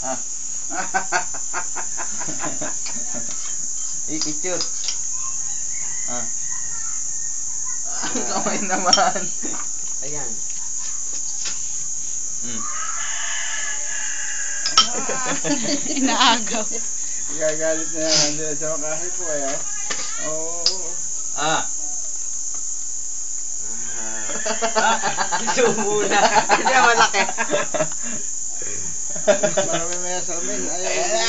Ah. I-picture. Ah. Kamay naman. Ayan. Inaagaw. Gagalit na yan. Hindi sa makahe po eh. Oo. Ah. Zoom muna. Hindi malaki. Marami may asamin. Ayan na.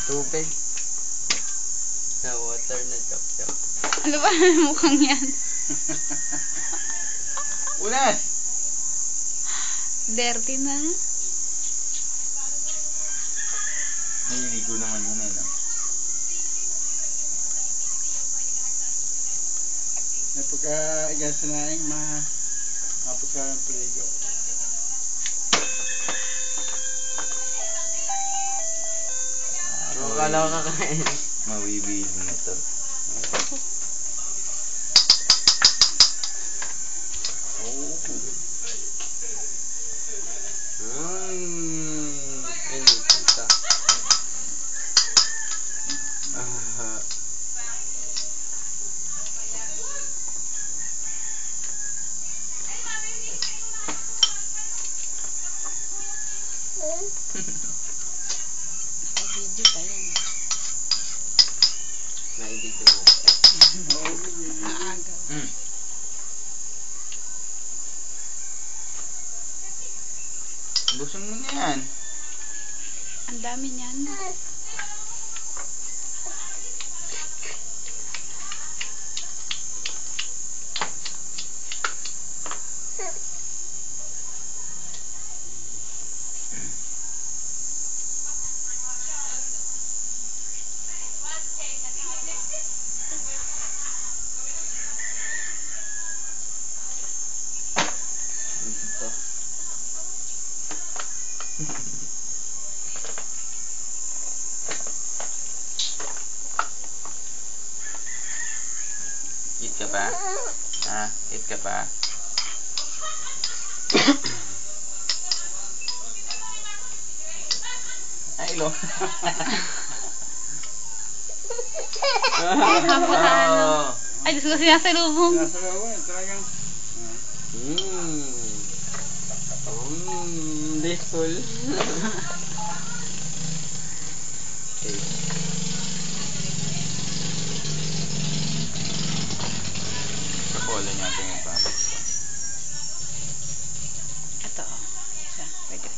Tubig. Na water na chok-chok. Ano ba mukhang yan? Unas. Dirty na. Naliligo naman yun eh, no? Pagka igasanaing mapagka ng pligo. Kala ko kakain. Mawibili na to. Hindi kita. Video pa yan. Naibigyan mo. Naagaw. Busun mo na yan. Ang dami niyan. Eat ka pa? Ha? Eat ka pa? Ay, lo. Kapatano. Ay, Diyos ko, sinasalubong. Nasa lawan, talagang. Blissful. Okay. Kapola niya ito yung pa. Ito. Siya. Pwede.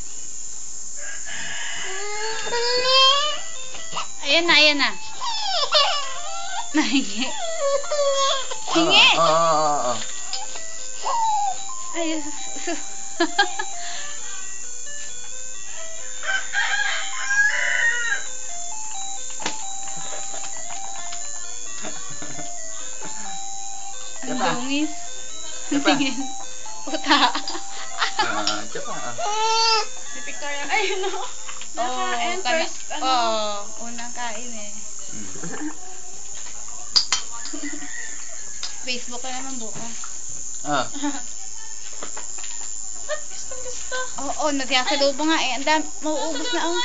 Ayan na, ayan na. Nahingi. Hingi! Oo. Ay, ang Diba? dungis. Diba? Tingin. Puta. Tsaka. Si Victoria, ayun no. Nakain first, Unang kain eh. Facebook ka naman bukas. Ah. Ba't gustong gusto? Oo, nagkasalubong nga eh. Ang dami, mauubos na ang...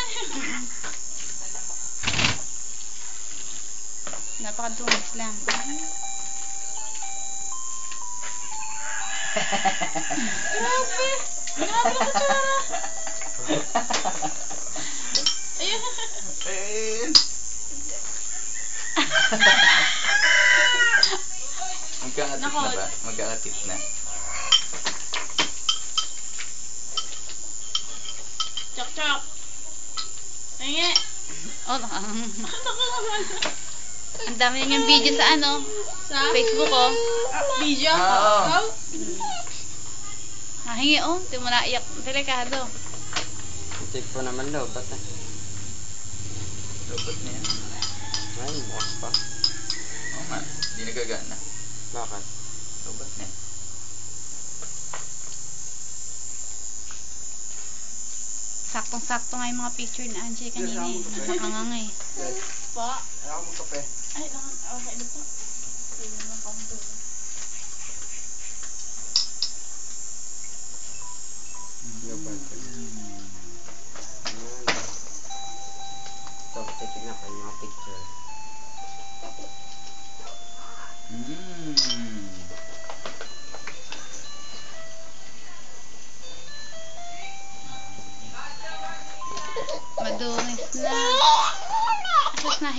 Napakadungis lang. Grabe! Grabe na kutsara! Ayun! Ayun. Magkakatip na ba? Magkakatip na. Chok-chok! Hingi! Oh, Ano ka naman? ang dami niyang video sa ano, Sa? Facebook oh. Video? Oo. Nahingi oh, di mo naiyak. Delikado. Check po naman daw. Ba't na? Lobot niya yan. Ay, bukas pa. Oo nga. Hindi nagagana. Bakit? Lobot niya. Saktong-sakto nga yung mga picture ni Angie kanina eh. Nakanganga eh. Pa? Ayaw mo kape. Ay, okay na po. Pwede naman kami doon.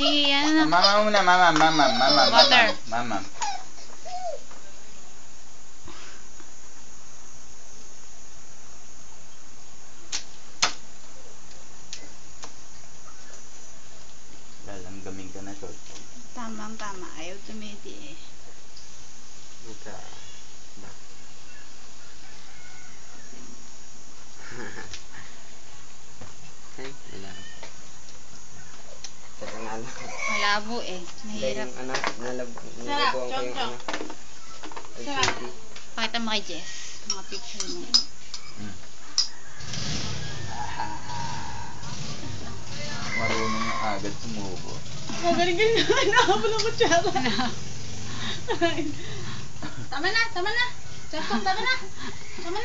Hiyan na. Mama muna, mama. Water. Mama. Lalamgamin ka na, short. Tama. Ayaw tumidi eh. Ika. Ba. Ay, wala. Teka nga lang. Malabo eh. Mahirap. Yung nalabuan ko yung chok. LCD. Pakita mo kay Jess. Mga picture mo. Marunong na agad sumubo. Magaling na. Nakapal ang kutsara. Tama na. Chakong, tama na. Teka mo.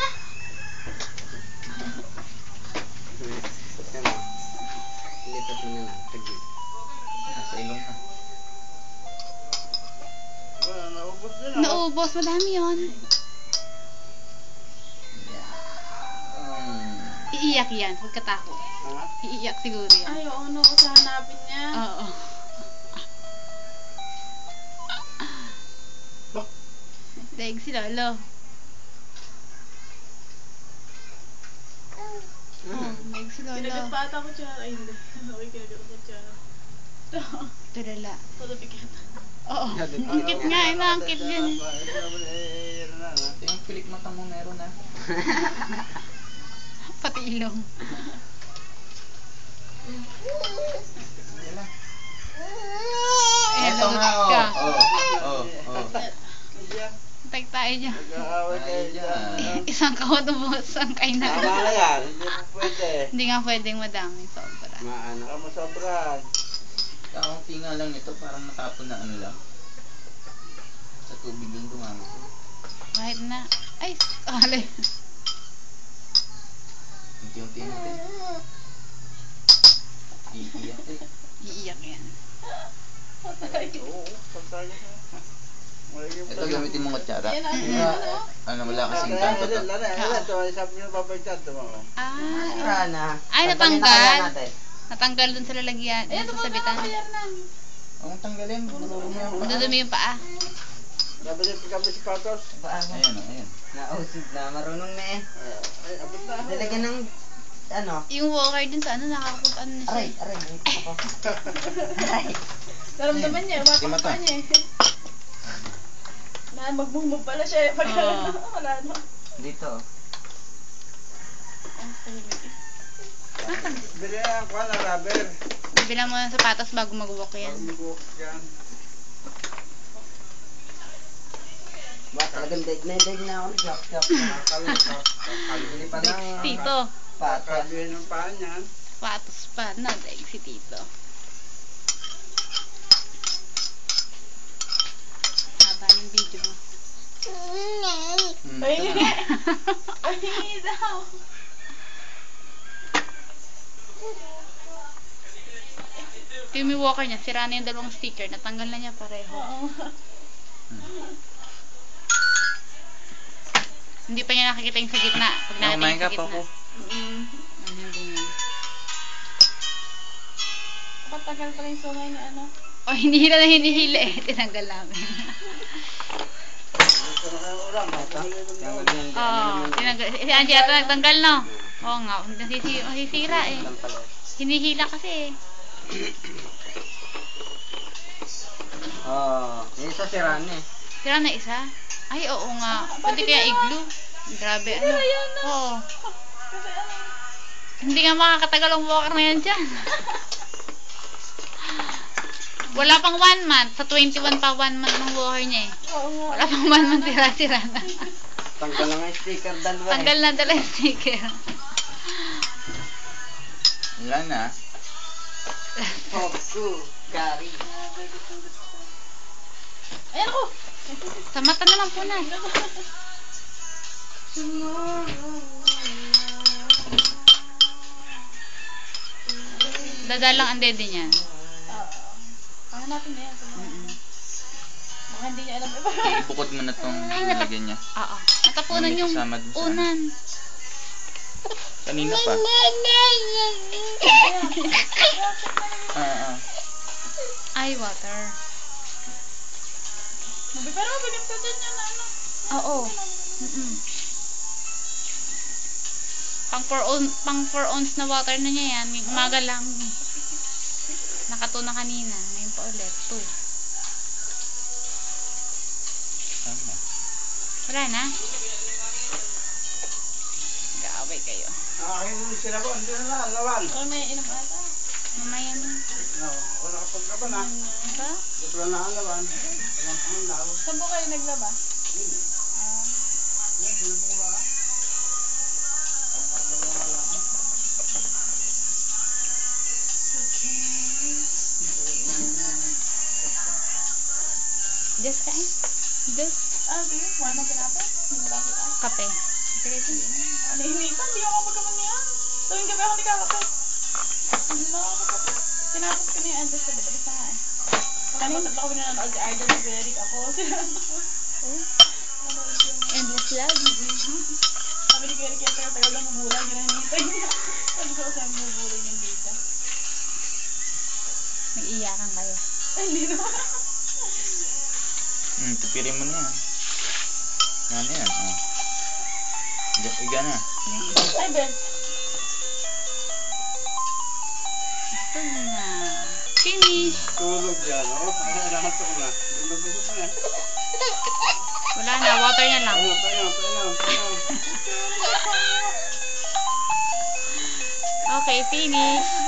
Lipat mo na lang. Tagil. Nasa ilong na. Wala, naubos din ah. Naubos. Madami yun. Iiyak yan. Huwag katakot. Ha? Iiyak siguro yan. Ay, oo, no. Sa hanapin niya. Oo. Daig si Lolo. Daig si Kinagat Lolo. pa ata kutsara. Ay, hindi. Okay, kinagat ang kutsara. Tulala. Tulabikat. Oo. Ang cute nga. Ang cute din. Ito yung pilik mata mo meron na. Pati ilong. Ayan, Ito nga, lagot ka. oh. Tag tayo dyan. Nag-aaway kayo Ay, dyan. dyan. Isang kahon ubos. Ang kain Tama na. na yan. Hindi mo pwede. Hindi nga pwedeng madami. Sobra. Maano. Tama sobrang. Kaunti nga lang nito, parang natapon na ano lang. Sa tubig yung dumami. Kahit na. Ay, alay. Unti-unti natin. Iiyak eh. Iiyak yan. Oo, pagtayo ka. Ito gamitin mong kutsara. Ayan, Ano, wala kasing kanto to. Sabi niyo babagyan ito mo. Ah. Rana. Ay, natanggal. Natanggal dun sa lalagyan. Ayan, Sa tumama sabitan. ka yan na. Ang tanggalin. Bulurong mo yung paa. Nadudumi yung paa. Dapat yung pagkabi si Patos. Ayan o, ayan. Nausid na. Marunong na eh. Ay, abot na. Dalagyan ng ano. Yung walker dun sa ano, nakakapag ano na siya. Aray. Ako. Aray. Naramdaman niya. Sige, mata. Umakakapa niya eh. Magbungbog pala siya. Pag Oo. wala na. Dito. Bili na kuha na rubber. Bilang mo ng sapatos bago mag-walk yan. Pag-walk yan. Ba, talagang daig na ako. Chop. Bili pa ng Tito. patas. Kabihin ng paa niyan. Patos pa. Nadaig si Tito. Haba ng video mo. Ay, Ito na. ay, daw. Yung may walker niya, sira na yung dalawang sticker. Natanggal na niya pareho. Oo. Hindi pa niya nakikita yung sa gitna. Pag nakita Kumain yung sa ka pa gitna. po. Ano din yan. Patagal pala yung sungay ni ano. Oh, hinihila na hinihila eh. Tinanggal namin. Ito na kayo ulam. Tanggal yan. Oo. Tinanggal. Si Angie ata nagtanggal, no? Oo nga. Masisira eh. Lang pala. Hinihila kasi eh. Yung isa si Rana eh. Sira na isa? Ay, oo nga. Pwede kaya iglu. Grabe, ano. Oo. Hindi nga makakatagal ang walker na yan dyan. Wala pang 1 month. Sa 21 pa 1 month ng walker niya eh. Oo nga. Wala pang 1 month sira na. Tanggal lang ang sticker dalawa eh. Tanggal na dala yung sticker. Wala na. Foku. Gary. Ayan ako. Sa mata naman po na. Dadalang ang dede niyan. Hanapin niya yan. Baka hindi niya alam. Ibukod mo na tong nilagyan niya. Oo. Natapunan May yung kasama dun sa ano. unan. Kanina pa. Ah. Ay, water. Pero mabilis ka dyan yan, ano. Oo. Pang 4 ounce na water na niya yan. Yung umaga lang. Naka 2 na kanina. Ngayon pa ulit. 2. Tama. Wala na. Gaaway kayo. Akin sila po, hindi na lawan. Pero may inom ata. Mamaya na. No, wala kapag ka pa na. Diba? Ito na ang lawan. Walang pangaw. Saan po kayo naglaba? Yan, sila po ba? Just kain. Just Sige. Kuha ng tinapay. Wala kita. kape. Sige, sige. Nahinitan, hindi ako magkaman yan. Tuwing gabi ako hindi kakapit. Hindi na ako kakapit. Tinapos ko na yung Andres sabi. Tapos na nga eh. Tapos tatlo kami nanonood si Idol ni Beric ako. Endless love. Sabi ni Beric yung tagal-tagal lang mabulang. Ginahinitan niya. Sabi ko kasi mabulang yung dita. Nag-iyakan kayo. Ay, hindi naman. Tupirin mo na yan. Yan yan. Oh. Iga na. Ay, Ben. Ito na. Finish. Tulog yan, oh. Nakatok na. Tulog na. Wala na. Water na lang. Tayo. Okay, finish.